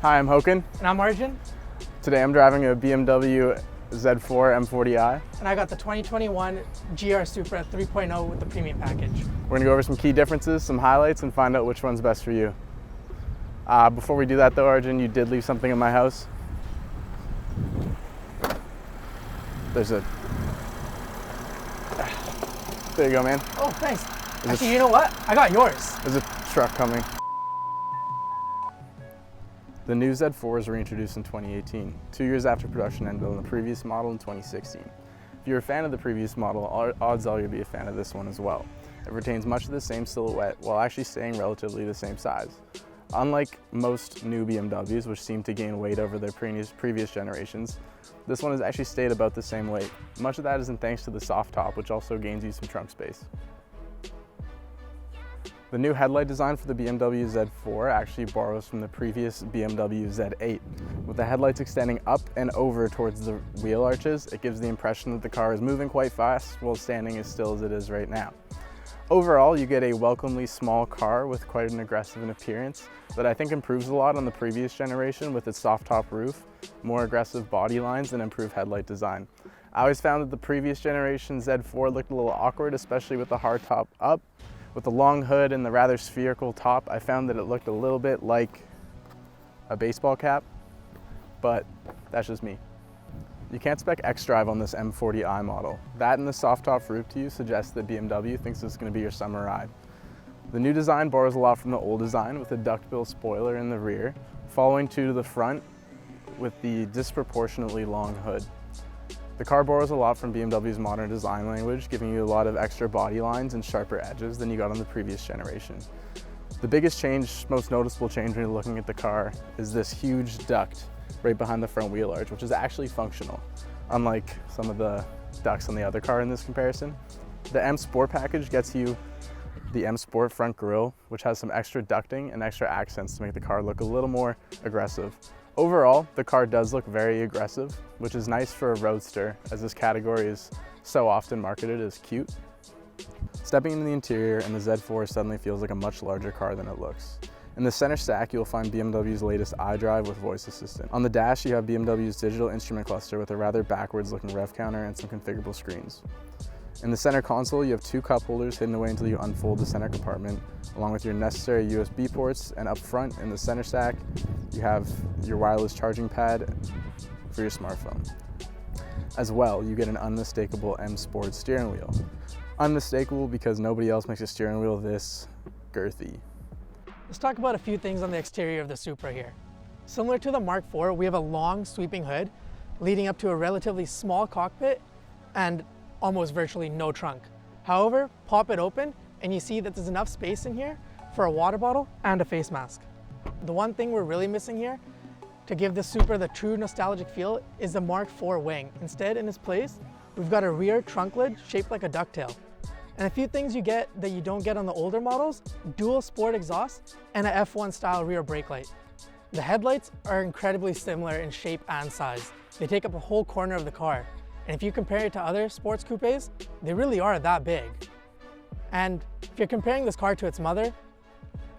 Hi, I'm Håkan. And I'm Arjun. Today I'm driving a BMW Z4 M40i. And I got the 2021 GR Supra 3.0 with the premium package. We're gonna go over some key differences, some highlights, and find out which one's best for you. Before we do that though, Arjun, you did leave something in my house. There you go, man. Oh, thanks. Actually, you know what? I got yours. There's a truck coming. The new Z4 was reintroduced in 2018, 2 years after production ended on the previous model in 2016. If you're a fan of the previous model, odds are you'll be a fan of this one as well. It retains much of the same silhouette while actually staying relatively the same size. Unlike most new BMWs, which seem to gain weight over their previous generations, this one has actually stayed about the same weight. Much of that isn't thanks to the soft top, which also gains you some trunk space. The new headlight design for the BMW Z4 actually borrows from the previous BMW Z8. With the headlights extending up and over towards the wheel arches, it gives the impression that the car is moving quite fast while standing as still as it is right now. Overall, you get a welcomely small car with quite an aggressive appearance that I think improves a lot on the previous generation with its soft top roof, more aggressive body lines, and improved headlight design. I always found that the previous generation Z4 looked a little awkward, especially with the hard top up. With the long hood and the rather spherical top, I found that it looked a little bit like a baseball cap, but that's just me. You can't spec X-Drive on this M40i model. That and the soft top roof to you suggests that BMW thinks this is going to be your summer ride. The new design borrows a lot from the old design with a duckbill spoiler in the rear, following to the front with the disproportionately long hood. The car borrows a lot from BMW's modern design language, giving you a lot of extra body lines and sharper edges than you got on the previous generation. The biggest change, most noticeable change when you're looking at the car, is this huge duct right behind the front wheel arch, which is actually functional, unlike some of the ducts on the other car in this comparison. The M Sport package gets you the M Sport front grille, which has some extra ducting and extra accents to make the car look a little more aggressive. Overall, the car does look very aggressive, which is nice for a roadster, as this category is so often marketed as cute. Stepping into the interior, and the Z4 suddenly feels like a much larger car than it looks. In the center stack, you'll find BMW's latest iDrive with voice assistant. On the dash, you have BMW's digital instrument cluster with a rather backwards-looking rev counter and some configurable screens. In the center console, you have two cup holders hidden away until you unfold the center compartment, along with your necessary USB ports, and up front in the center stack, you have your wireless charging pad for your smartphone. As well, you get an unmistakable M Sport steering wheel. Unmistakable because nobody else makes a steering wheel this girthy. Let's talk about a few things on the exterior of the Supra here. Similar to the Mark IV, we have a long sweeping hood leading up to a relatively small cockpit and almost virtually no trunk. However, pop it open and you see that there's enough space in here for a water bottle and a face mask. The one thing we're really missing here to give the Supra the true nostalgic feel is the Mark IV wing. Instead, in its place, we've got a rear trunk lid shaped like a ducktail. And a few things you get that you don't get on the older models: dual sport exhaust and a F1 style rear brake light. The headlights are incredibly similar in shape and size. They take up a whole corner of the car. And if you compare it to other sports coupes, they really are that big. And if you're comparing this car to its mother,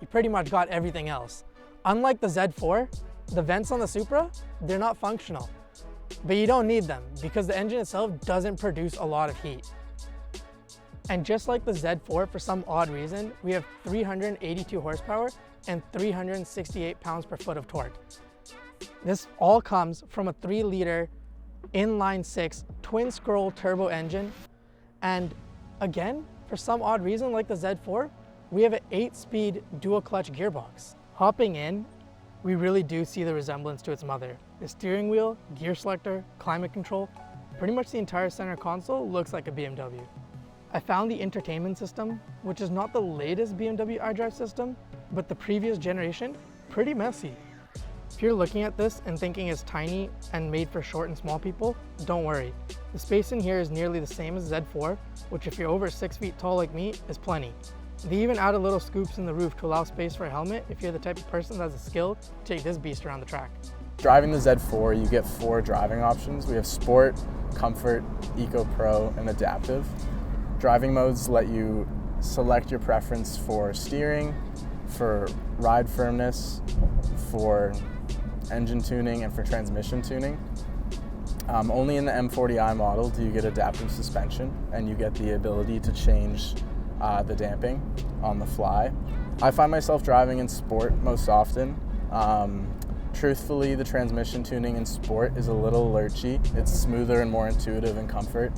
you pretty much got everything else. Unlike the Z4, the vents on the Supra, they're not functional. But you don't need them because the engine itself doesn't produce a lot of heat. And just like the Z4, for some odd reason, we have 382 horsepower and 368 pounds per foot of torque. This all comes from a 3-liter inline-6 twin-scroll turbo engine. And again, for some odd reason, like the Z4, we have an 8-speed dual-clutch gearbox. Hopping in, we really do see the resemblance to its mother. The steering wheel, gear selector, climate control, pretty much the entire center console looks like a BMW. I found the entertainment system, which is not the latest BMW iDrive system, but the previous generation, pretty messy. If you're looking at this and thinking it's tiny and made for short and small people, don't worry. The space in here is nearly the same as Z4, which if you're over 6 feet tall like me, is plenty. They even added little scoops in the roof to allow space for a helmet if you're the type of person that has the skill to take this beast around the track. Driving the Z4, you get 4 driving options. We have Sport, Comfort, Eco Pro, and Adaptive. Driving modes let you select your preference for steering, for ride firmness, for engine tuning and for transmission tuning. Only in the M40i model do you get adaptive suspension, and you get the ability to change the damping on the fly. I find myself driving in sport most often. Truthfully, the transmission tuning in sport is a little lurchy. It's smoother and more intuitive in comfort.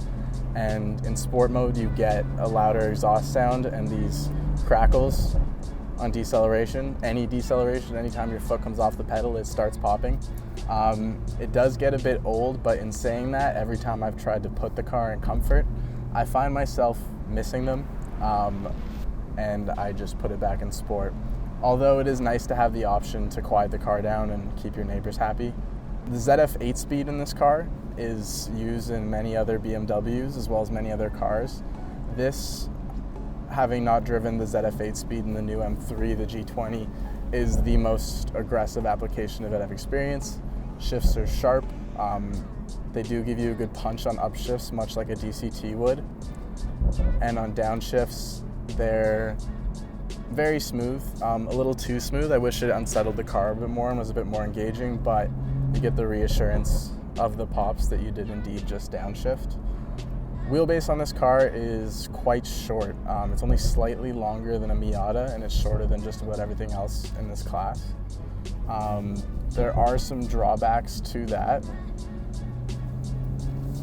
And in sport mode, you get a louder exhaust sound and these crackles on deceleration. Any deceleration, anytime your foot comes off the pedal, it starts popping. It does get a bit old, but in saying that, every time I've tried to put the car in comfort, I find myself missing them, and I just put it back in sport. Although it is nice to have the option to quiet the car down and keep your neighbors happy. The ZF 8-speed in this car is used in many other BMWs as well as many other cars. This, having not driven the ZF 8-speed in the new M3, the G20, is the most aggressive application of it I've experienced. Shifts are sharp. They do give you a good punch on upshifts, much like a DCT would. And on downshifts, they're very smooth, a little too smooth. I wish it unsettled the car a bit more and was a bit more engaging, but you get the reassurance of the pops that you did indeed just downshift. Wheelbase on this car is quite short. It's only slightly longer than a Miata, and it's shorter than just about everything else in this class. There are some drawbacks to that.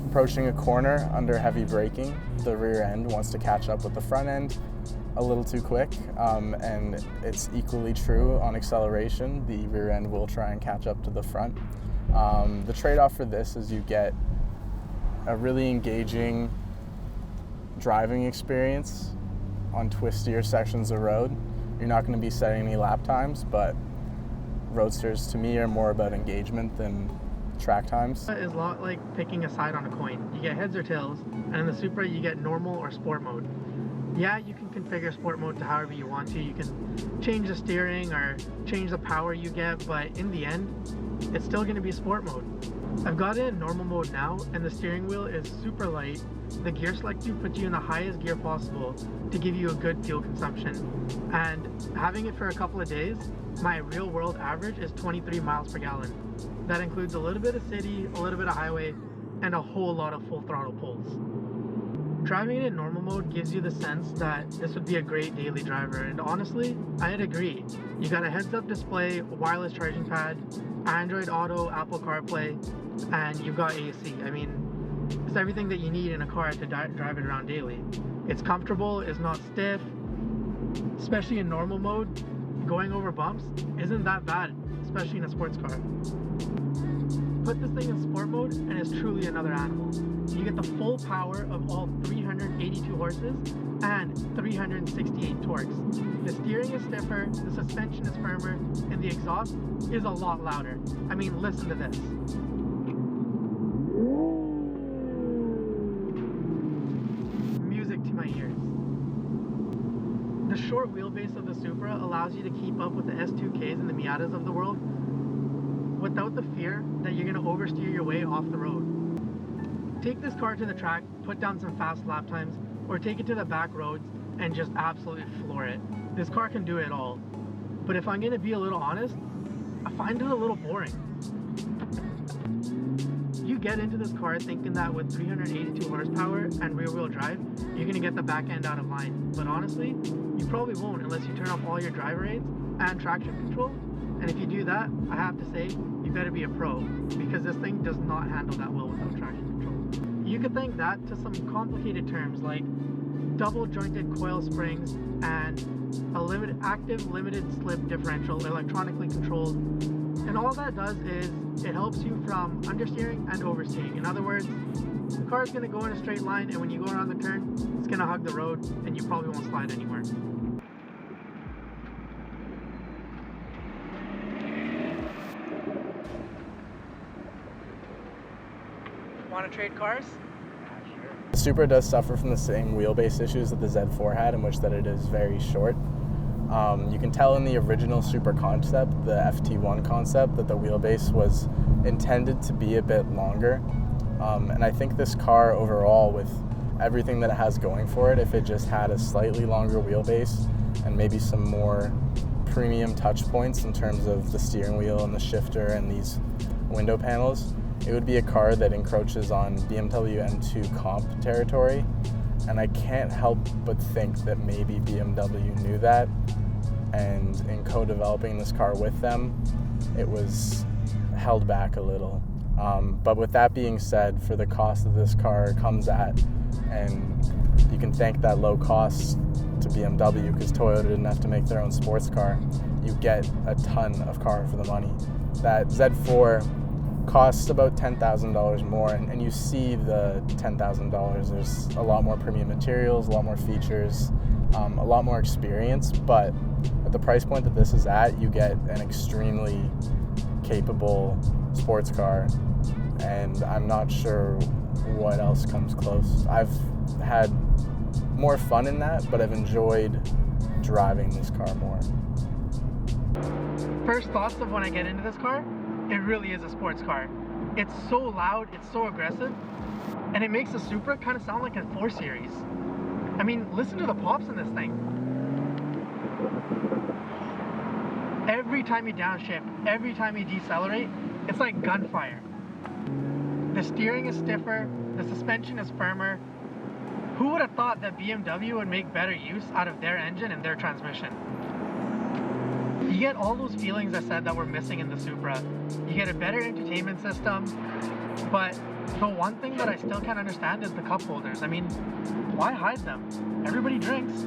Approaching a corner under heavy braking, the rear end wants to catch up with the front end a little too quick, and it's equally true on acceleration. The rear end will try and catch up to the front. The trade-off for this is you get a really engaging driving experience on twistier sections of road. You're not going to be setting any lap times, but roadsters to me are more about engagement than track times. It's a lot like picking a side on a coin. You get heads or tails, and in the Supra you get normal or sport mode. Yeah, you can configure sport mode to however you want to. You can change the steering or change the power you get, but in the end, it's still going to be sport mode. I've got it in normal mode now, and the steering wheel is super light. The gear select puts you in the highest gear possible to give you a good fuel consumption. And having it for a couple of days, my real world average is 23 miles per gallon. That includes a little bit of city, a little bit of highway, and a whole lot of full throttle pulls. Driving it in normal mode gives you the sense that this would be a great daily driver, and honestly, I'd agree. You got a heads-up display, wireless charging pad, Android Auto, Apple CarPlay, and you've got AC. I mean, it's everything that you need in a car to drive it around daily. It's comfortable, it's not stiff, especially in normal mode. Going over bumps isn't that bad, especially in a sports car. Put this thing in sport mode and it's truly another animal. You get the full power of all 382 horses and 368 torques. The steering is stiffer, the suspension is firmer, and the exhaust is a lot louder. I mean, listen to this. Music to my ears. The short wheelbase of the Supra allows you to keep up with the S2Ks and the Miatas of the world without the fear that you're going to oversteer your way off the road. Take this car to the track, put down some fast lap times, or take it to the back roads and just absolutely floor it. This car can do it all. But if I'm going to be a little honest, I find it a little boring. You get into this car thinking that with 382 horsepower and rear-wheel drive, you're going to get the back end out of line. But honestly, you probably won't unless you turn off all your driver aids and traction control. And if you do that, I have to say, you better be a pro, because this thing does not handle that well without traction control. You could thank that to some complicated terms like double jointed coil springs and a active limited slip differential, electronically controlled. And all that does is it helps you from understeering and oversteering. In other words, the car is going to go in a straight line, and when you go around the turn, it's going to hug the road and you probably won't slide anywhere. Want to trade cars? The Supra does suffer from the same wheelbase issues that the Z4 had, in which that it is very short. You can tell in the original Supra concept, the FT1 concept, that the wheelbase was intended to be a bit longer. And I think this car overall, with everything that it has going for it, if it just had a slightly longer wheelbase and maybe some more premium touch points in terms of the steering wheel and the shifter and these window panels, it would be a car that encroaches on BMW M2 comp territory. And I can't help but think that maybe BMW knew that, and in co-developing this car with them, it was held back a little. But with that being said, for the cost that this car comes at, and you can thank that low cost to BMW because Toyota didn't have to make their own sports car, you get a ton of car for the money. That Z4 costs about $10,000 more, and you see the $10,000. There's a lot more premium materials, a lot more features, a lot more experience, but at the price point that this is at, you get an extremely capable sports car, and I'm not sure what else comes close. I've had more fun in that, but I've enjoyed driving this car more. First thoughts of when I get into this car, it really is a sports car. It's so loud, it's so aggressive, and it makes the Supra kind of sound like a 4 Series. I mean, listen to the pops in this thing. Every time you downshift, every time you decelerate, it's like gunfire. The steering is stiffer, the suspension is firmer. Who would have thought that BMW would make better use out of their engine and their transmission? You get all those feelings I said that we're missing in the Supra. You get a better entertainment system, but the one thing that I still can't understand is the cup holders. I mean, why hide them? Everybody drinks.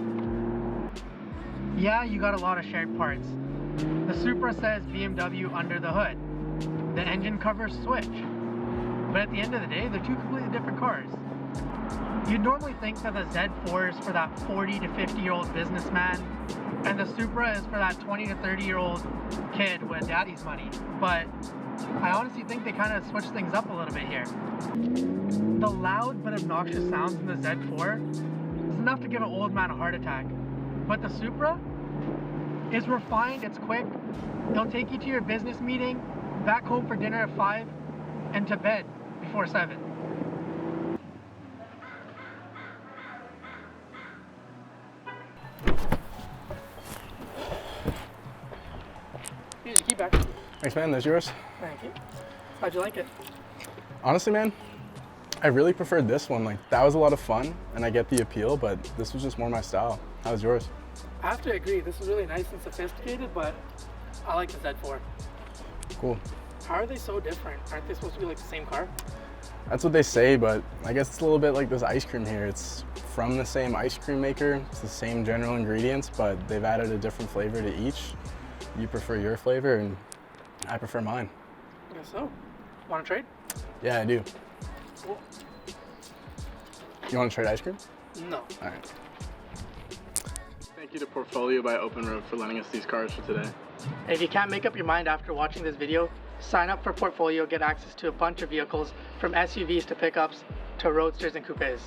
Yeah, you got a lot of shared parts. The Supra says BMW under the hood. The engine covers switch. But at the end of the day, they're two completely different cars. You'd normally think that the Z4 is for that 40 to 50-year-old businessman, and the Supra is for that 20 to 30-year-old kid with daddy's money. But I honestly think they kind of switched things up a little bit here. The loud but obnoxious sounds in the Z4 is enough to give an old man a heart attack. But the Supra is refined, it's quick. It'll take you to your business meeting, back home for dinner at 5, and to bed before 7. Here's your key back. Thanks, man. There's yours. Thank you. How'd you like it? Honestly, man, I really preferred this one. Like, that was a lot of fun, and I get the appeal, but this was just more my style. How was yours? I have to agree. This is really nice and sophisticated, but I like the Z4. Cool. How are they so different? Aren't they supposed to be like the same car? That's what they say, but I guess it's a little bit like this ice cream here. It's from the same ice cream maker. It's the same general ingredients, but they've added a different flavor to each. You prefer your flavor, and I prefer mine. I guess so. Want to trade? Yeah, I do. Cool. You want to trade ice cream? No. All right. Thank you to Portfolio by OpenRoad for lending us these cars for today. If you can't make up your mind after watching this video, sign up for Portfolio, get access to a bunch of vehicles from SUVs to pickups to roadsters and coupes.